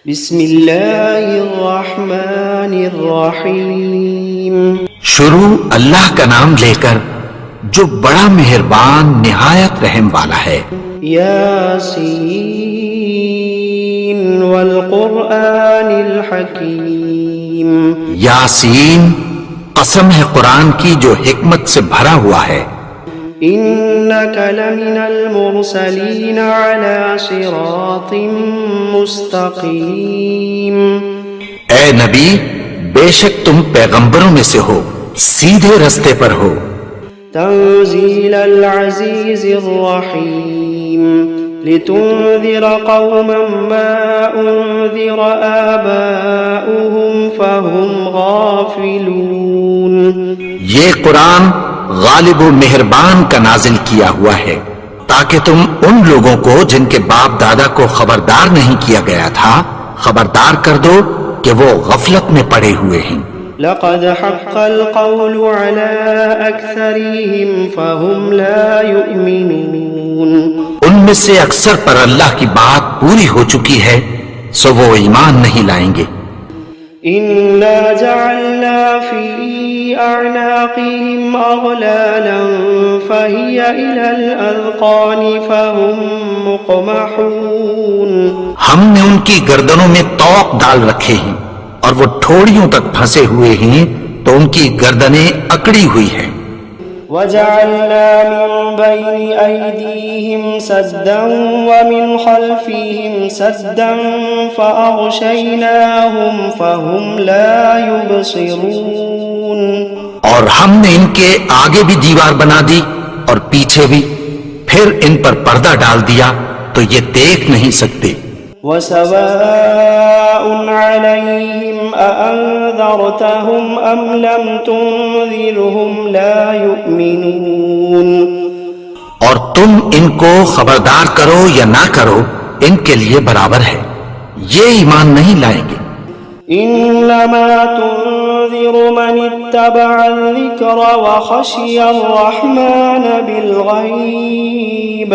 بسم اللہ الرحمن الرحیم۔ شروع اللہ کا نام لے کر جو بڑا مہربان نہایت رحم والا ہے۔ یاسین والقرآن الحکیم۔ یاسین، قسم ہے قرآن کی جو حکمت سے بھرا ہوا ہے۔ انک لمن المرسلین علی صراط مستقیم۔ اے نبی، بے شک تم پیغمبروں میں سے ہو، سیدھے رستے پر ہو۔ تنزیل العزیز الرحیم۔ لتنذر قوما ما انذر آباؤهم فهم غافلون۔ یہ قرآن غالب و مہربان کا نازل کیا ہوا ہے تاکہ تم ان لوگوں کو جن کے باپ دادا کو خبردار نہیں کیا گیا تھا خبردار کر دو کہ وہ غفلت میں پڑے ہوئے ہیں۔ لقد حق القول على أكثرهم فهم لا يؤمنون۔ ان میں سے اکثر پر اللہ کی بات پوری ہو چکی ہے سو وہ ایمان نہیں لائیں گے۔ إنا جعلنا في أعناقهم أغلالا فهي إلى الأذقان فهم مقمحون۔ ہم نے ان کی گردنوں میں طوق ڈال رکھے ہیں اور وہ ٹھوڑیوں تک پھنسے ہوئے ہیں تو ان کی گردنیں اکڑی ہوئی ہیں۔ وجعلنا من بين أيديهم سدا ومن خلفهم سدا فأغشيناهم فهم لا يبصرون۔ اور ہم نے ان کے آگے بھی دیوار بنا دی اور پیچھے بھی، پھر ان پر پردہ ڈال دیا تو یہ دیکھ نہیں سکتے۔ وسواء عليهم أأنذرتهم أم لم تنذرهم لا يؤمنون۔ اور تم ان کو خبردار کرو یا نہ کرو ان کے لیے برابر ہے، یہ ایمان نہیں لائیں گے۔ إنما تنذر من اتبع الذكر وخشي الرحمن بالغيب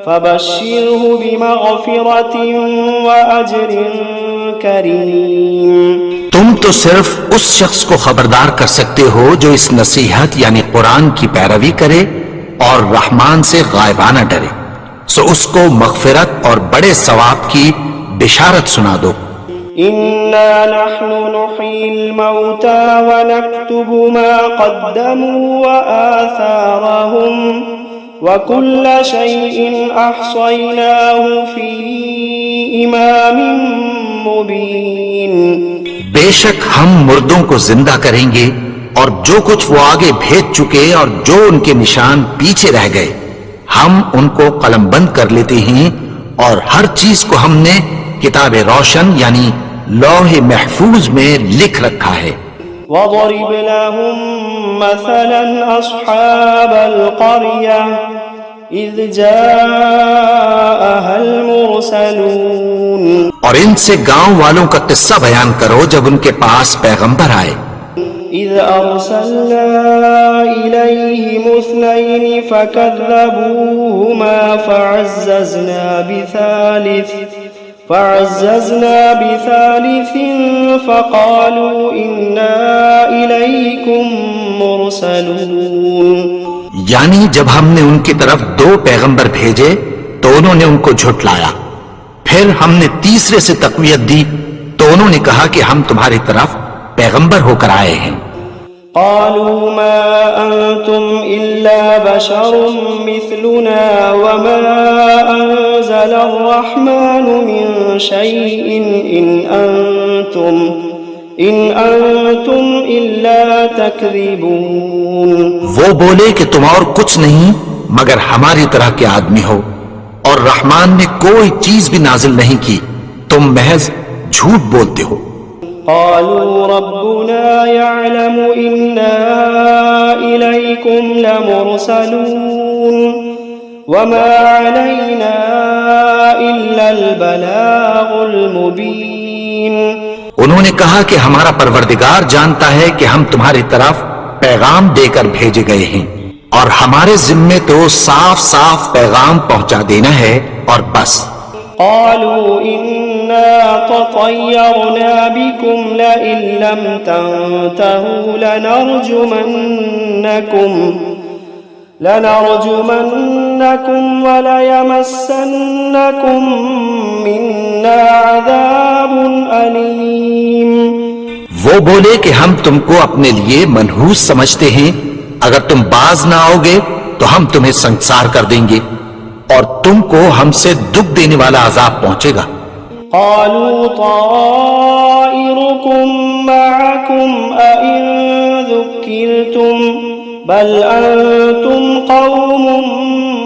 فبشره بمغفرة وأجر كريم۔ تم تو صرف اس شخص کو خبردار کر سکتے ہو جو اس نصیحت یعنی قرآن کی پیروی کرے اور رحمان سے غائبانہ ڈرے، سو اس کو مغفرت اور بڑے ثواب کی بشارت سنا دو۔ إنا نحن نحيي الموتى ونكتب ما قدموا وآثارهم وكل شيء أحصيناه في إمام مبين۔ بے شک ہم مردوں کو زندہ کریں گے اور جو کچھ وہ آگے بھیج چکے اور جو ان کے نشان پیچھے رہ گئے ہم ان کو قلم بند کر لیتے ہیں، اور ہر چیز کو ہم نے کتاب روشن یعنی لوح محفوظ میں لکھ رکھا ہے۔ وَضَرِبْ لَهُمْ مَثَلًا أَصْحَابَ الْقَرْيَةِ إِذْ جَاءَهَا الْمُرْسَلُونَ۔ اور ان سے گاؤں والوں کا قصہ بیان کرو جب ان کے پاس پیغمبر آئے۔ إِذْ أَرْسَلْنَا إِلَيْهِمُ اثْنَيْنِ فَكَذَّبُوهُمَا فعززنا بثالث فقالوا إنا إليكم مرسلون۔ یعنی جب ہم نے ان کی طرف دو پیغمبر بھیجے تو انہوں نے ان کو جھٹلایا، پھر ہم نے تیسرے سے تقویت دی تو انہوں نے کہا کہ ہم تمہاری طرف پیغمبر ہو کر آئے ہیں۔ قالوا ما أنتم إلا بشر مثلنا وما أنزل الرحمن من شيء إن أنتم إلا تكذبون۔ وہ بولے کہ تم اور کچھ نہیں مگر ہماری طرح کے آدمی ہو، اور رحمان نے کوئی چیز بھی نازل نہیں کی، تم محض جھوٹ بولتے ہو۔ قالوا ربنا يعلم إنا إليكم لمرسلون وما علينا إلا البلاغ المبين۔ انہوں نے کہا کہ ہمارا پروردگار جانتا ہے کہ ہم تمہاری طرف پیغام دے کر بھیجے گئے ہیں، اور ہمارے ذمے تو صاف صاف پیغام پہنچا دینا ہے اور بس۔ قالوا إنا تطيرنا بكم لئن لم تنتهوا لنرجمنكم وليمسنكم منا عذاب أليم. وہ بولے کہ ہم تم کو اپنے لیے منحوس سمجھتے ہیں، اگر تم باز نہ آؤ گے تو ہم تمہیں سنسار کر دیں گے اور تم کو ہم سے دکھ دینے والا عذاب پہنچے گا. قالوا طائركم معكم أئن ذكرتم بل أنتم قوم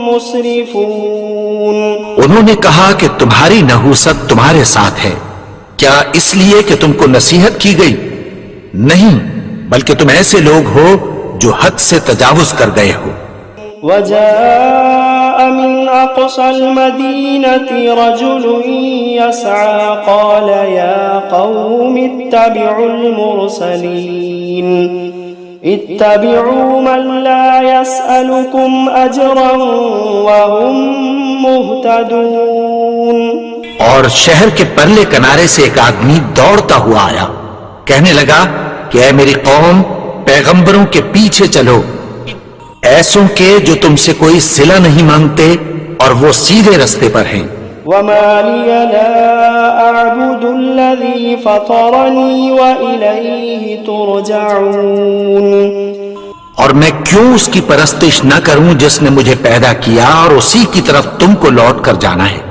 مسرفون. انہوں نے کہا کہ تمہاری نحوست تمہارے ساتھ ہے، کیا اس لیے کہ تم کو نصیحت کی گئی؟ نہیں، بلکہ تم ایسے لوگ ہو جو حد سے تجاوز کر گئے ہو. وجاء من أقصى المدينة رجل يسعى قال يا قوم اتبعوا المرسلين اتبعوا من لا يسألكم أجرا وهم مهتدون. اور شہر کے پرلے کنارے سے ایک آدمی دوڑتا ہوا آیا، کہنے لگا کہ اے میری قوم، پیغمبروں کے پیچھے چلو، ایسوں کے جو تم سے کوئی صلہ نہیں مانگتے اور وہ سیدھے رستے پر ہیں. وما لي لا أعبد الذي فطرني وإليه ترجعون. اور میں کیوں اس کی پرستش نہ کروں جس نے مجھے پیدا کیا اور اسی کی طرف تم کو لوٹ کر جانا ہے.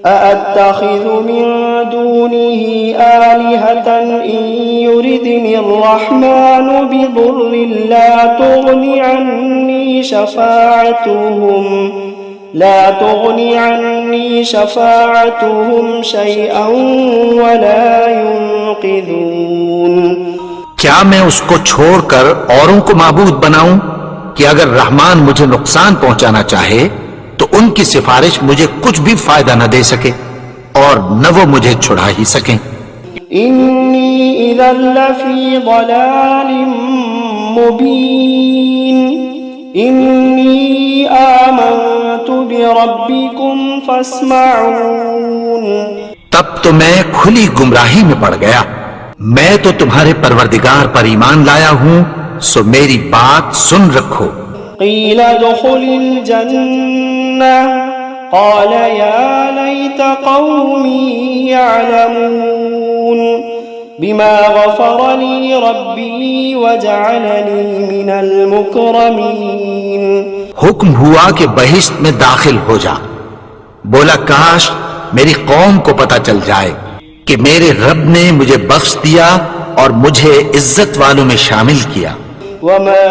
أأتخذ من دونه آلهة إن يردني الرحمن بضر لا تغني عني شفاعتهم شيئا ولا ينقذون. کیا میں اس کو چھوڑ کر اوروں کو معبود بناؤں کہ اگر رحمان مجھے نقصان پہنچانا چاہے تو ان کی سفارش مجھے کچھ بھی فائدہ نہ دے سکے اور نہ وہ مجھے چھڑا ہی سکیں. انی اذا لفی ضلال مبین انی آمنت بربکم فاسمعون. تب تو میں کھلی گمراہی میں پڑ گیا، میں تو تمہارے پروردگار پر ایمان لایا ہوں، سو میری بات سن رکھو. قیل ادخل الجنة قال يا ليت قومي يعلمون بما غفر لي ربي وجعلني من المكرمين. حکم ہوا کہ بہشت میں داخل ہو جا. بولا کاش میری قوم کو پتہ چل جائے کہ میرے رب نے مجھے بخش دیا اور مجھے عزت والوں میں شامل کیا. وما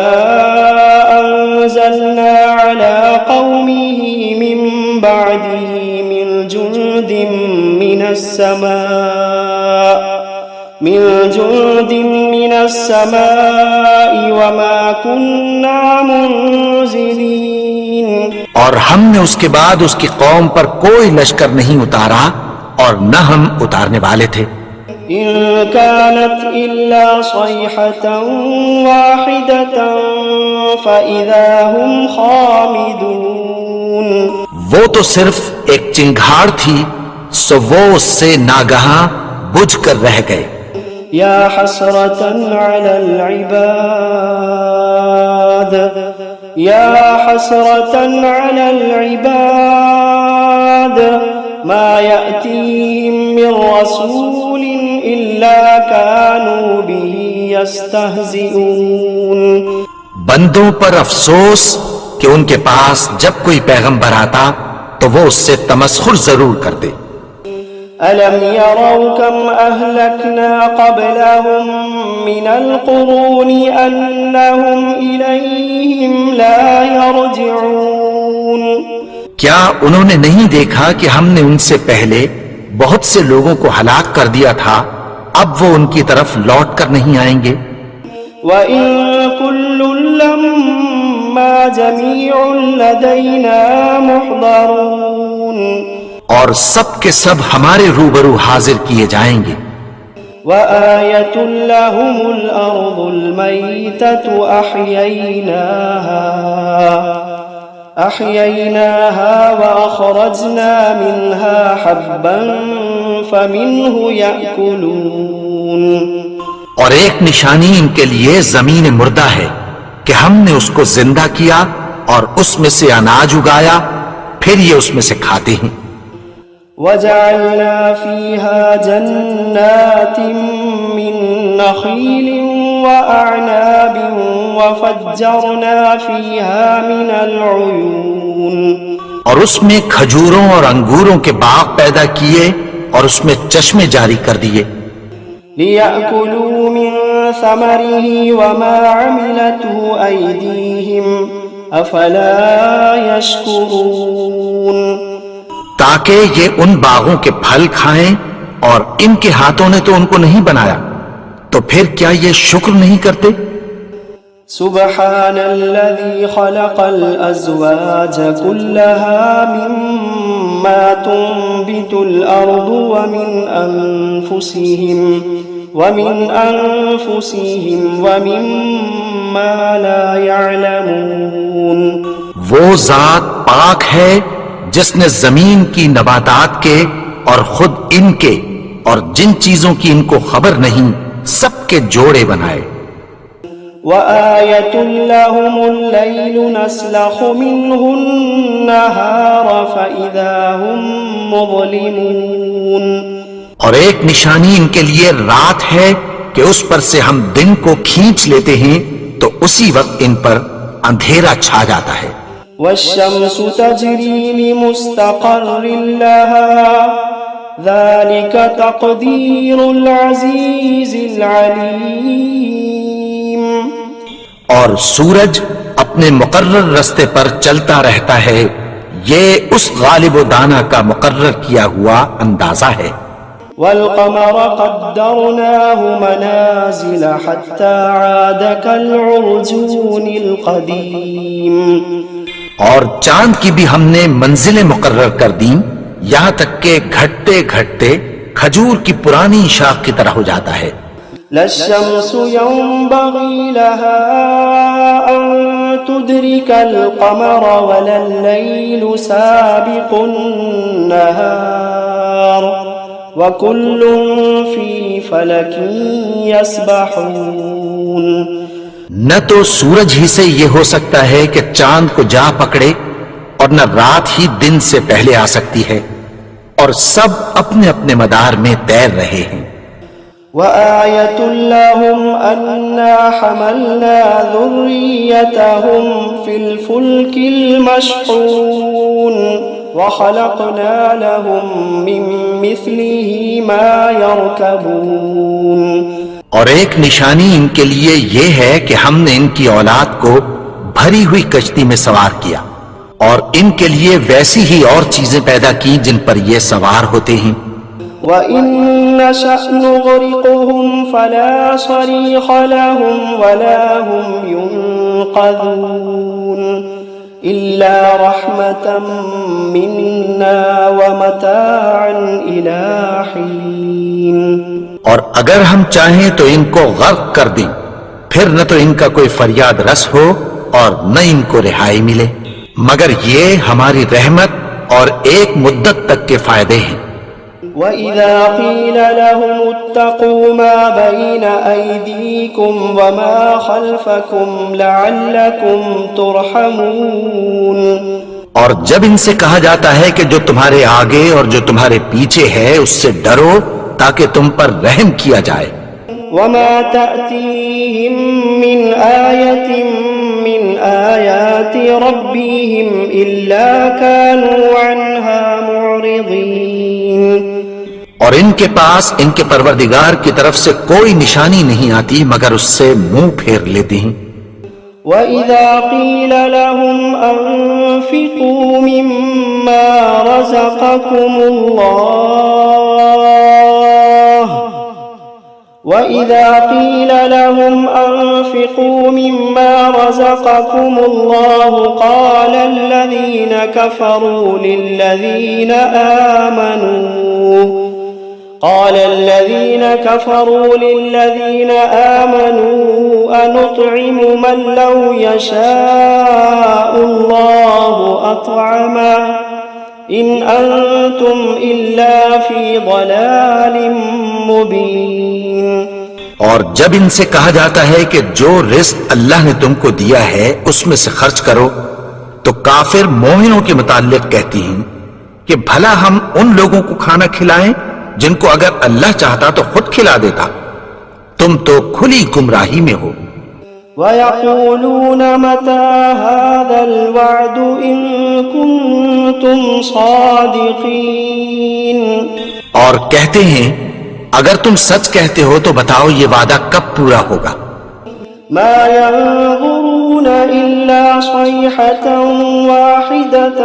أنزلنا على قومه من بعده من جند من السماء وما كنا منزلين. اور ہم نے اس کے بعد اس کی قوم پر کوئی لشکر نہیں اتارا اور نہ ہم اتارنے والے تھے. إن كانت إلا صيحة واحدة فإذا هم خامدون. وہ تو صرف ایک چنگھاڑ تھی، سو وہ اس سے ناگہاں بجھ کر رہ گئے. يا حسرة على العباد ما يأتيهم من رسول إلا كانوا به يستهزئون. بندوں پر افسوس کہ ان کے پاس جب کوئی پیغمبر آتا تو وہ اس سے تمسخر ضرور کرتے. ألم يروا كم أهلكنا قبلهم من القرون أنهم إليهم لا يرجعون. کیا انہوں نے نہیں دیکھا کہ ہم نے ان سے پہلے بہت سے لوگوں کو ہلاک کر دیا تھا، اب وہ ان کی طرف لوٹ کر نہیں آئیں گے. وَإِن كُلٌّ لَّمَّا جَمِيعٌ لَّدَيْنَا مُحْضَرُونَ. اور سب کے سب ہمارے روبرو حاضر کیے جائیں گے. وَآيَةٌ لَّهُمُ الْأَرْضُ الْمَيْتَةُ أحييناها وأخرجنا منها حبا فمنه يأكلون اور ایک نشانی ان کے لیے زمین مردہ ہے کہ ہم نے اس کو زندہ کیا اور اس میں سے اناج اگایا، پھر یہ اس میں سے کھاتے ہیں۔ وجعلنا فيها جنات من نخيل وأعناب وفجرنا فيها من العيون اور اس میں کھجوروں اور انگوروں کے باغ پیدا کیے اور اس میں چشمے جاری کر دیے، ليأكلوا من ثمره وما عملته أيديهم أفلا يشكرون تاکہ یہ ان باغوں کے پھل کھائیں اور ان کے ہاتھوں نے تو ان کو نہیں بنایا، تو پھر کیا یہ شکر نہیں کرتے؟ سبحان الذي خلق الأزواج كلها مما تنبت الأرض ومن أنفسهم ومما لا يعلمون وہ ذات پاک ہے جس نے زمین کی نباتات کے اور خود ان کے اور جن چیزوں کی ان کو خبر نہیں سب کے جوڑے بنائے۔ وآية لهم الليل نسلخ منه النهار فإذا هم مظلمون اور ایک نشانی ان کے لیے رات ہے کہ اس پر سے ہم دن کو کھینچ لیتے ہیں تو اسی وقت ان پر اندھیرا چھا جاتا ہے۔ والشمس تجري لمستقر لها ذلك تقدير العزيز العليم اور سورج اپنے مقرر رستے پر چلتا رہتا ہے، یہ اس غالب و دانا کا مقرر کیا ہوا اندازہ ہے۔ والقمر قدرناه منازل حتى عاد كالعرجون القديم اور چاند کی بھی ہم نے منزلیں مقرر کر دیں یہاں تک کہ گھٹتے گھٹتے کھجور کی پرانی شاخ کی طرح ہو جاتا ہے۔ لا الشمس ينبغي لها أن تدرك القمر ولا الليل سابق النهار وكل في فلك يسبحون نہ تو سورج ہی سے یہ ہو سکتا ہے کہ چاند کو جا پکڑے اور نہ رات ہی دن سے پہلے آ سکتی ہے، اور سب اپنے اپنے مدار میں تیر رہے ہیں۔ وآية لهم أنا حملنا ذريتهم في الفلك المشحون وخلقنا لهم من مثله ما يركبون اور ایک نشانی ان کے لیے یہ ہے کہ ہم نے ان کی اولاد کو بھری ہوئی کشتی میں سوار کیا اور ان کے لیے ویسی ہی اور چیزیں پیدا کی جن پر یہ سوار ہوتے ہیں۔ وَإِن نَّشَأْ نُغْرِقْهُمْ فَلَا صَرِيخَ لَهُمْ وَلَا هُمْ يُنقَذُونَ إِلَّا رَحْمَةً مِنَّا وَمَتَاعًا إِلَىٰ حِينٍ اور اگر ہم چاہیں تو ان کو غرق کر دیں، پھر نہ تو ان کا کوئی فریاد رس ہو اور نہ ان کو رہائی ملے، مگر یہ ہماری رحمت اور ایک مدت تک کے فائدے ہیں۔ وَإِذَا قِيلَ لَهُمُ اتَّقُوا مَا بَيْنَ أَيْدِيكُمْ وَمَا خَلْفَكُمْ لَعَلَّكُمْ تُرْحَمُونَ اور جب ان سے کہا جاتا ہے کہ جو تمہارے آگے اور جو تمہارے پیچھے ہے اس سے ڈرو تاکہ تم پر رحم کیا جائے۔ وَمَا تَأْتِيهِم مِّنْ آيَةٍ مِّنْ آيَاتِ رَبِّهِمْ إِلَّا كَانُوا عَنْهَا مُعْرِضِينَ اور ان کے پاس ان کے پروردگار کی طرف سے کوئی نشانی نہیں آتی مگر اس سے منہ پھیر لیتے ہیں۔ وَإِذَا قِيلَ لَهُمْ أَنفِقُوا مِمَّا رَزَقَكُمُ اللَّهُ وَإِذَا قِيلَ لَهُمْ أَنفِقُوا مِمَّا رَزَقَكُمُ اللَّهُ قَالَ الَّذِينَ كَفَرُوا لِلَّذِينَ آمَنُوا أَنُطْعِمُ مَن لَّوْ يَشَاءُ اللَّهُ أَطْعَمَهُ إن أنتم إلا في ضلال مبين. اور جب ان سے کہا جاتا ہے کہ جو رزق اللہ نے تم کو دیا ہے اس میں سے خرچ کرو، تو کافر مومنوں کے متعلق کہتی ہیں کہ بھلا ہم ان لوگوں کو کھانا کھلائیں جن کو اگر اللہ چاہتا تو خود کھلا دیتا، تم تو کھلی گمراہی میں ہو. وَيَقُولُونَ مَتَى هَذَا الْوَعْدُ إِن كُنتُمْ صَادِقِينَ. اور کہتے ہیں اگر تم سچ کہتے ہو تو بتاؤ یہ وعدہ کب پورا ہوگا. مَا يَنظُرُونَ إِلَّا صَيْحَةً وَاحِدَةً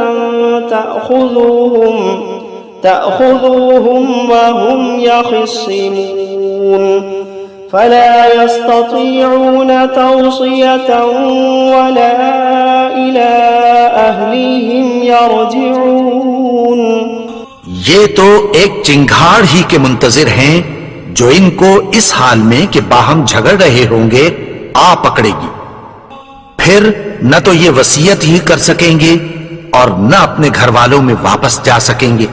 تَأْخُذُوهُمْ وَهُمْ يَخِصِّمُونَ فَلَا يَسْتَطِيعُونَ تَوْصِيَةً وَلَا إِلَىٰ أَهْلِهِمْ يَرْجِعُونَ. یہ تو ایک چنگھاڑ ہی کے منتظر ہیں جو ان کو اس حال میں کہ باہم جھگڑ رہے ہوں گے آ پکڑے گی، پھر نہ تو یہ وصیت ہی کر سکیں گے اور نہ اپنے گھر والوں میں واپس جا سکیں گے.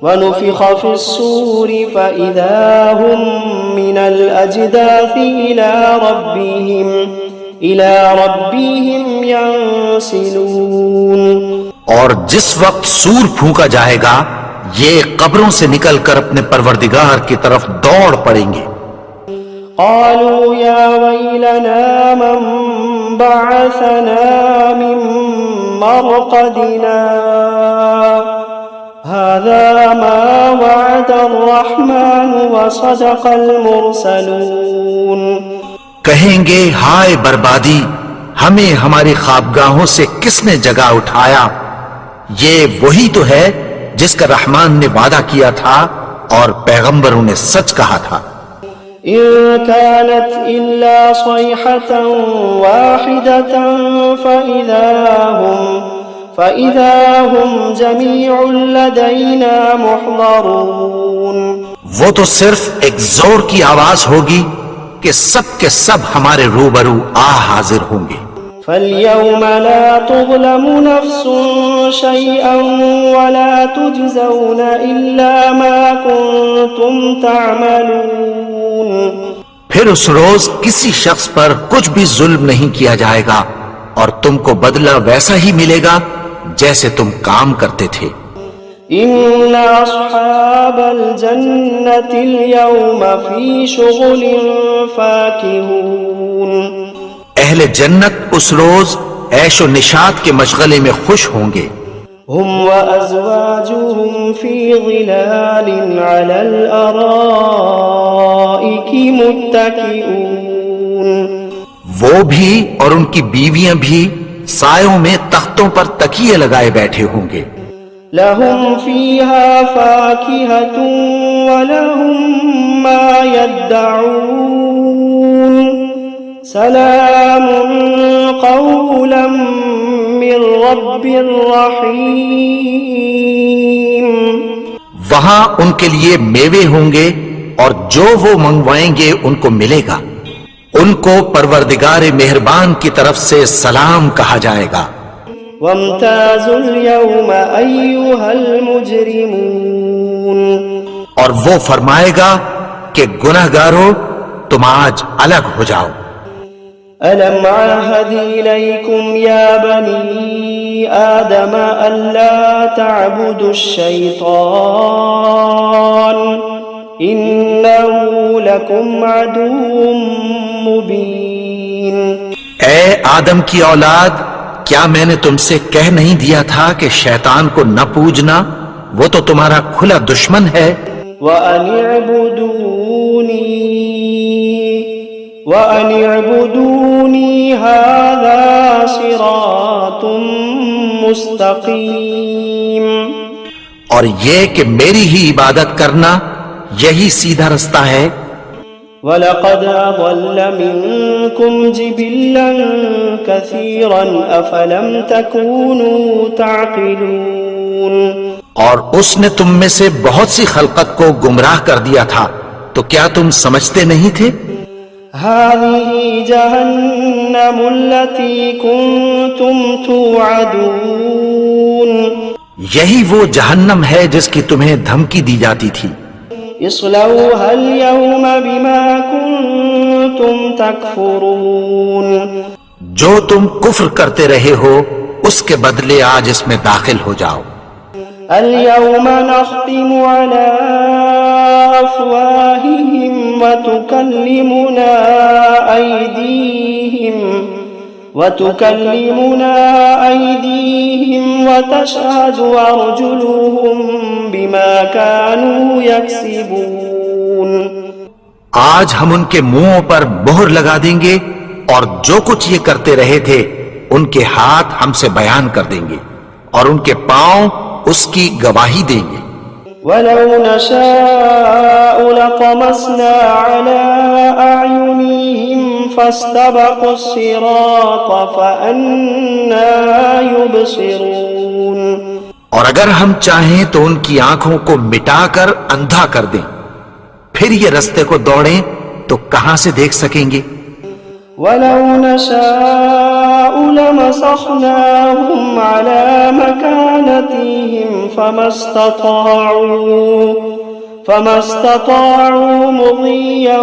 وَنُفِخَ فِي الصُّورِ فَإِذَا هُمْ مِنَ الْأَجْدَاثِ إِلَىٰ رَبِّهِمْ يَنسِلُونَ. اور جس وقت سور پھونکا جائے گا یہ قبروں سے نکل کر اپنے پروردگار کی طرف دوڑ پڑیں گے. قالوا يا ويلنا من بعثنا من مرقدنا هذا ما وعد الرحمن وصدق المرسلون. کہیں گے ہائے بربادی، ہمیں ہماری خوابگاہوں سے کس نے جگا اٹھایا، یہ وہی تو ہے جس کا رحمان نے وعدہ کیا تھا اور پیغمبروں نے سچ کہا تھا. إن كانت إلا صيحة واحدة فإذا هم جميع لدينا محضرون. وہ تو صرف ایک زور کی آواز ہوگی کہ سب کے سب ہمارے روبرو حاضر ہوں گے. فَالْيَوْمَ لَا تُظْلَمُ نَفْسٌ شَيْئًا وَلَا تُجْزَوْنَ إِلَّا مَا كُنتُمْ تَعْمَلُونَ. پھر اس روز کسی شخص پر کچھ بھی ظلم نہیں کیا جائے گا اور تم کو بدلہ ویسا ہی ملے گا جیسے تم کام کرتے تھے. إِنَّ أَصْحَابَ الْجَنَّةِ الْيَوْمَ فِي شُغُلٍ فَاكِهُونَ. اہل جنت اس روز عیش و نشاط کے مشغلے میں خوش ہوں گے. هم وأزواجهم في ظلال على الأرائك متكئون. وہ بھی اور ان کی بیویاں بھی سایوں میں تختوں پر تکیے لگائے بیٹھے ہوں گے. لهم فيها فاكهة ولهم ما يدعون سلام قولا من رب رحیم. وہاں ان کے لیے میوے ہوں گے اور جو وہ منگوائیں گے ان کو ملے گا. ان کو پروردگار مہربان کی طرف سے سلام کہا جائے گا. وامتازوا اليوم أيها المجرمون. اور وہ فرمائے گا کہ گنہگارو تم آج الگ ہو جاؤ. ألم عاهد إليكم يا بني آدم ألا تعبدوا الشيطان إنه لكم عدو مبين. اے آدم کی اولاد، کیا میں نے تم سے کہہ نہیں دیا تھا کہ شیطان کو نہ پوجنا، وہ تو تمہارا کھلا دشمن ہے. وَأَنِ اعْبُدُونِي هَذَا صِرَاطٌ مُسْتَقِيم. اور یہ کہ میری ہی عبادت کرنا یہی سیدھا رستہ ہے. وَلَقَدْ أَضَلَّ مِنكُمْ جِبِلًّا كَثِيرًا أَفَلَمْ تَكُونُوا تَعْقِلُونَ. اور اس نے تم میں سے بہت سی خلقت کو گمراہ کر دیا تھا، تو کیا تم سمجھتے نہیں تھے؟ هَذِهِ جَهَنَّمُ الَّتِي كُنتُمْ تُوعَدُونَ. یہی وہ جہنم ہے جس کی تمہیں دھمکی دی جاتی تھی. اصلوها اليوم بما كنتم تكفرون. جو تم کفر کرتے رہے ہو اس کے بدلے آج اس میں داخل ہو جاؤ. اليوم نختم على أفواههم وتكلمنا أيديهم وتشهد أرجلهم بما كانوا يكسبون. آج ہم ان کے منہوں پر مہر لگا دیں گے اور جو کچھ یہ کرتے رہے تھے ان کے ہاتھ ہم سے بیان کر دیں گے اور ان کے پاؤں اس کی گواہی دیں گے. وَلَوْ نَشَاءُ لَطَمَسْنَا عَلَىٰ أَعْيُنِهِمْ فَاسْتَبَقُوا الصِّرَاطَ فَأَنَّىٰ يُبْصِرُونَ. اور اگر ہم چاہیں تو ان کی آنکھوں کو مٹا کر اندھا کر دیں، پھر یہ رستے کو دوڑیں تو کہاں سے دیکھ سکیں گے. وَلَوْ نَشَاءُ لَمَسَخْنَاهُمْ عَلَىٰ مَكَانَتِهِمْ فَمَا اسْتَطَاعُوا مُضِيًّا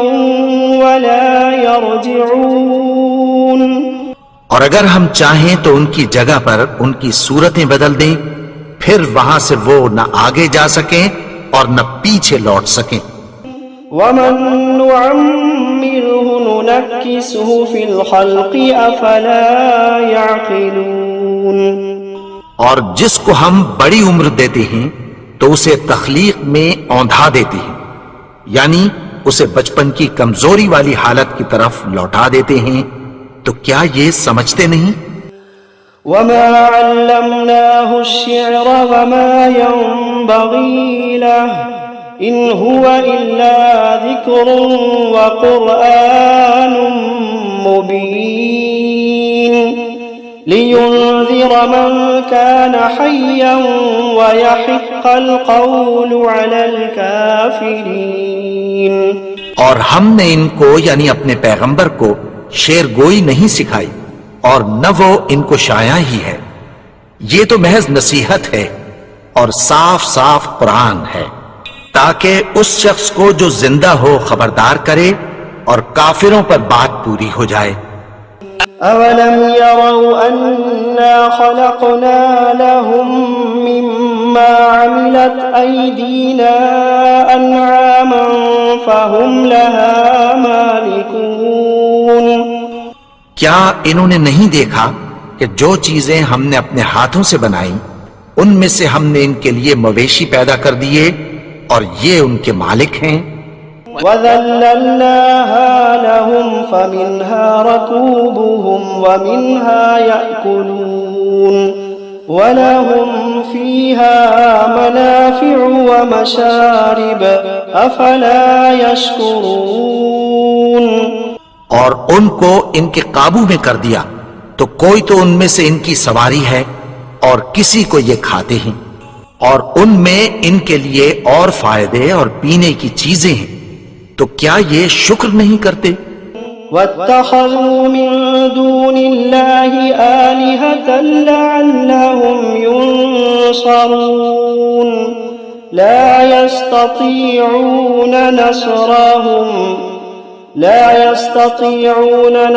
وَلَا يَرْجِعُونَ. اور اگر ہم چاہیں تو ان کی جگہ پر ان کی صورتیں بدل دیں، پھر وہاں سے وہ نہ آگے جا سکیں اور نہ پیچھے لوٹ سکیں. وَمَن نُّعَمِّرْهُ نُنَكِّسْهُ فِي الْخَلْقِ أَفَلَا يَعْقِلُونَ. اور جس کو ہم بڑی عمر دیتے ہیں تو اسے تخلیق میں اوندھا دیتے ہیں، یعنی اسے بچپن کی کمزوری والی حالت کی طرف لوٹا دیتے ہیں. تو کیا یہ سمجھتے نہیں؟ وَمَا عَلَّمْنَاهُ الشِّعْرَ وَمَا يَنبَغِي لَهُ إِنْ هُوَ إِلَّا ذِكْرٌ وَقُرْآنٌ مُبِينٌ لِيُنذِرَ مَنْ كَانَ حَيًّا وَيَحِقَّ الْقَوْلُ عَلَى الْكَافِرِينَ. اور ہم نے ان کو یعنی اپنے پیغمبر کو شعر گوئی نہیں سکھائی اور نہ وہ ان کو شایع ہی ہے. یہ تو محض نصیحت ہے اور صاف صاف قرآن ہے تاکہ اس شخص کو جو زندہ ہو خبردار کرے اور کافروں پر بات پوری ہو جائے. أَوَلَمْ يَرَوْا أَنَّا خَلَقْنَا لَهُم مِّمَّا عَمِلَتْ أَيْدِينَا أَنْعَامًا فَهُمْ لَهَا مَالِكُونَ. کیا انہوں نے نہیں دیکھا کہ جو چیزیں ہم نے اپنے ہاتھوں سے بنائی ان میں سے ہم نے ان کے لیے مویشی پیدا کر دیے اور یہ ان کے مالک ہیں. وَذَلَّلْنَاهَا لَهُمْ فَمِنْهَا رَكُوبُهُمْ وَمِنْهَا يَأْكُلُونَ وَلَهُمْ فِيهَا مَنَافِعُ وَمَشَارِبُ أَفَلَا يَشْكُرُونَ. اور ان کو ان کے قابو میں کر دیا تو کوئی تو ان میں سے ان کی سواری ہے اور کسی کو یہ کھاتے ہیں، اور ان میں ان کے لیے اور فائدے اور پینے کی چیزیں ہیں. تو کیا یہ شکر نہیں کرتے؟ وَاتَّخَذُوا مِن دُونِ اللَّهِ آلِهَةً لَعَلَّهُمْ يُنصَرُونَ لَا يَسْتَطِيعُونَ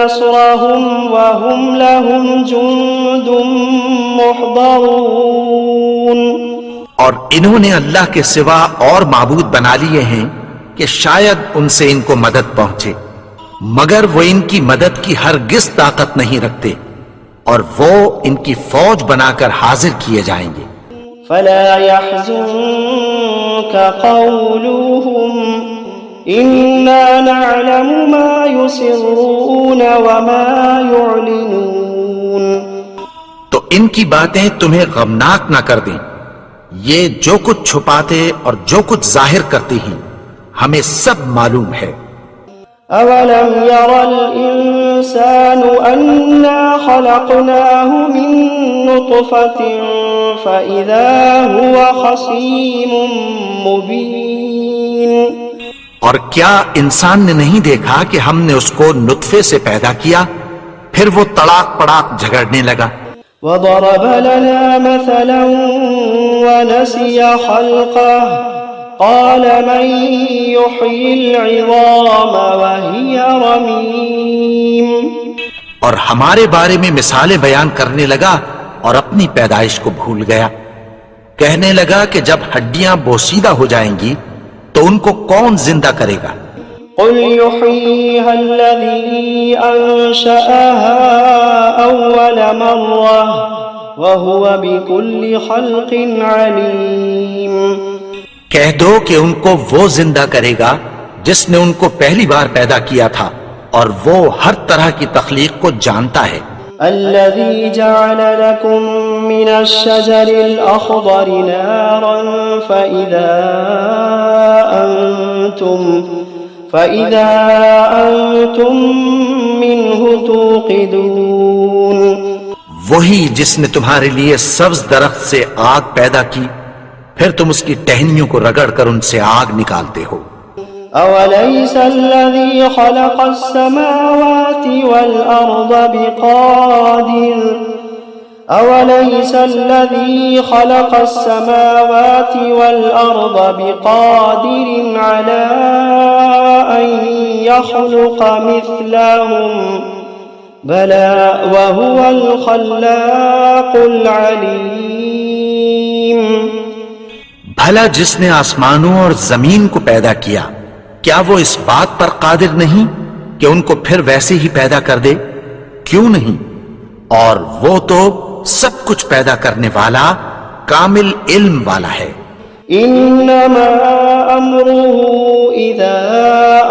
نَصْرَهُمْ وَهُمْ لَهُمْ جُندٌ مُحْضَرُونَ. اور انہوں نے اللہ کے سوا اور معبود بنا لیے ہیں کہ شاید ان سے ان کو مدد پہنچے، مگر وہ ان کی مدد کی ہرگز طاقت نہیں رکھتے اور وہ ان کی فوج بنا کر حاضر کیے جائیں گے. فَلَا يَحْزُنكَ قَوْلُهُمْ إِنَّا نَعْلَمُ مَا يُسِرُّونَ وَمَا يُعْلِنُونَ. تو ان کی باتیں تمہیں غمناک نہ کر دیں. یہ جو کچھ چھپاتے اور جو کچھ ظاہر کرتے ہیں ہمیں سب معلوم ہے. أَوَلَمْ يَرَ الْإِنسَانُ أَنَّا خَلَقْنَاهُ مِن نُّطْفَةٍ فَإِذَا هُوَ خَصِيمٌ مُّبِينٌ. اور کیا انسان نے نہیں دیکھا کہ ہم نے اس کو نطفے سے پیدا کیا، پھر وہ تڑاک پڑاک جھگڑنے لگا. وضرب لنا مثلا ونسي خلقه قال من يحيي العظام وهي رميم. اور ہمارے بارے میں مثالیں بیان کرنے لگا اور اپنی پیدائش کو بھول گیا. کہنے لگا کہ جب ہڈیاں بوسیدہ ہو جائیں گی تو ان کو کون زندہ کرے گا؟ قل يحييها الذي أنشأها أول مرة وهو بكل خلق عليم. کہہ دو کہ ان کو وہ زندہ کرے گا جس نے ان کو پہلی بار پیدا کیا تھا اور وہ ہر طرح کی تخلیق کو جانتا ہے. الذي جعل لكم من الشجر الأخضر نارا فإذا أنتم منه توقدون. وہی جس نے تمہارے لیے سبز درخت سے آگ پیدا کی پھر تم اس کی ٹہنیوں کو رگڑ کر ان سے آگ نکالتے ہو. أوليس الذي خلق السماوات والأرض بقادر على أن يخلق مثلهم بلى وهو الخلاق العليم. بھلا جس نے آسمانوں اور زمین کو پیدا کیا کیا وہ اس بات پر قادر نہیں کہ ان کو پھر ویسے ہی پیدا کر دے؟ کیوں نہیں؟ اور وہ تو سب کچھ پیدا کرنے والا کامل علم والا ہے. انما امره اذا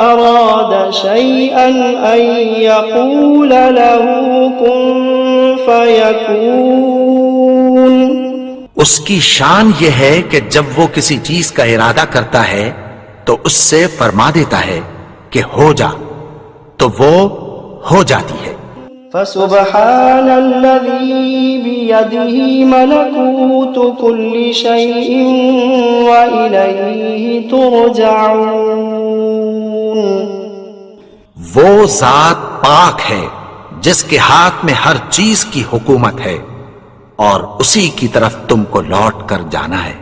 اراد شيئا ان يقول له كن فيكون. اس کی شان یہ ہے کہ جب وہ کسی چیز کا ارادہ کرتا ہے تو اس سے فرما دیتا ہے کہ ہو جا تو وہ ہو جاتی ہے. فسبحان الذي بيده ملكوت كل شيء وإليه ترجعون. وہ ذات پاک ہے جس کے ہاتھ میں ہر چیز کی حکومت ہے اور اسی کی طرف تم کو لوٹ کر جانا ہے.